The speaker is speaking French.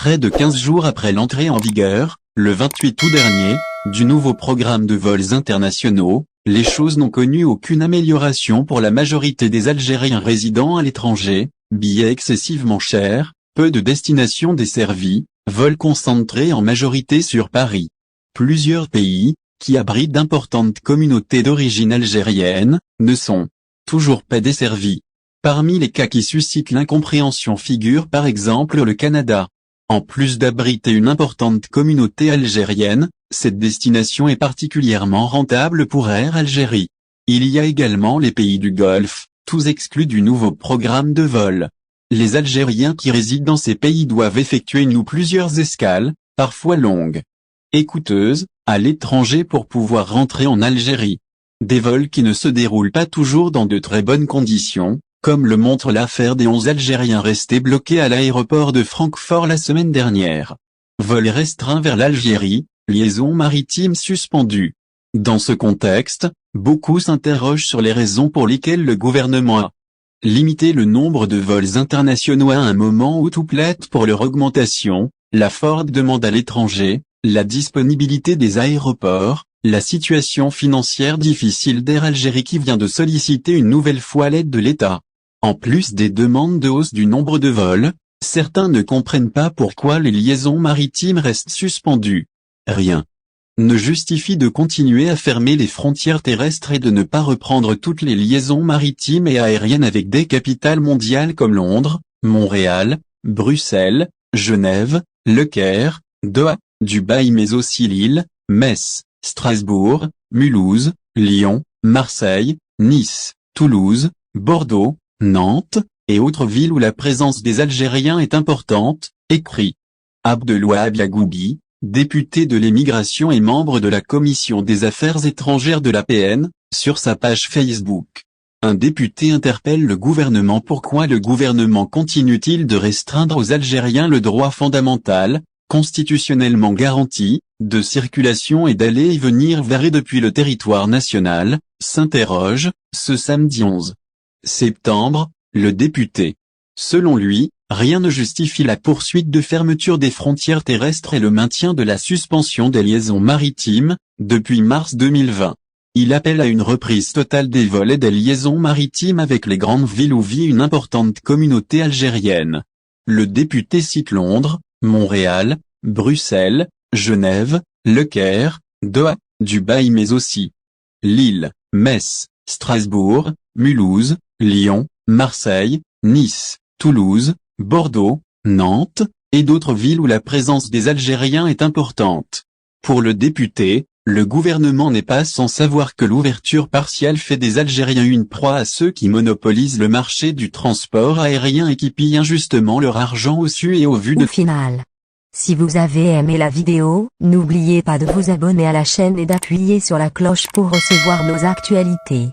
Près de 15 jours après l'entrée en vigueur, le 28 août dernier, du nouveau programme de vols internationaux, les choses n'ont connu aucune amélioration pour la majorité des Algériens résidant à l'étranger, billets excessivement chers, peu de destinations desservies, vols concentrés en majorité sur Paris. Plusieurs pays, qui abritent d'importantes communautés d'origine algérienne, ne sont toujours pas desservis. Parmi les cas qui suscitent l'incompréhension figure par exemple le Canada. En plus d'abriter une importante communauté algérienne, cette destination est particulièrement rentable pour Air Algérie. Il y a également les pays du Golfe, tous exclus du nouveau programme de vol. Les Algériens qui résident dans ces pays doivent effectuer une ou plusieurs escales, parfois longues et coûteuses, à l'étranger pour pouvoir rentrer en Algérie. Des vols qui ne se déroulent pas toujours dans de très bonnes conditions, comme le montre l'affaire des 11 Algériens restés bloqués à l'aéroport de Francfort la semaine dernière. Vol restreint vers l'Algérie, liaison maritime suspendue. Dans ce contexte, beaucoup s'interrogent sur les raisons pour lesquelles le gouvernement a limité le nombre de vols internationaux à un moment où tout plaide pour leur augmentation, la forte demande à l'étranger, la disponibilité des aéroports, la situation financière difficile d'Air Algérie qui vient de solliciter une nouvelle fois l'aide de l'État. En plus des demandes de hausse du nombre de vols, certains ne comprennent pas pourquoi les liaisons maritimes restent suspendues. Rien ne justifie de continuer à fermer les frontières terrestres et de ne pas reprendre toutes les liaisons maritimes et aériennes avec des capitales mondiales comme Londres, Montréal, Bruxelles, Genève, Le Caire, Doha, Dubaï mais aussi Lille, Metz, Strasbourg, Mulhouse, Lyon, Marseille, Nice, Toulouse, Bordeaux, Nantes, et autres villes où la présence des Algériens est importante, écrit Abdelwahab Yagoubi, député de l'émigration et membre de la commission des affaires étrangères de l'APN, sur sa page Facebook. Un député interpelle le gouvernement. Pourquoi le gouvernement continue-t-il de restreindre aux Algériens le droit fondamental, constitutionnellement garanti, de circulation et d'aller et venir vers et depuis le territoire national, s'interroge, ce samedi 11 septembre, le député. Selon lui, rien ne justifie la poursuite de fermeture des frontières terrestres et le maintien de la suspension des liaisons maritimes, depuis mars 2020. Il appelle à une reprise totale des vols et des liaisons maritimes avec les grandes villes où vit une importante communauté algérienne. Le député cite Londres, Montréal, Bruxelles, Genève, Le Caire, Doha, Dubaï mais aussi Lille, Metz, Strasbourg, Mulhouse, Lyon, Marseille, Nice, Toulouse, Bordeaux, Nantes, et d'autres villes où la présence des Algériens est importante. Pour le député, le gouvernement n'est pas sans savoir que l'ouverture partielle fait des Algériens une proie à ceux qui monopolisent le marché du transport aérien et qui pillent injustement leur argent au su et au vu de... Au final, si vous avez aimé la vidéo, n'oubliez pas de vous abonner à la chaîne et d'appuyer sur la cloche pour recevoir nos actualités.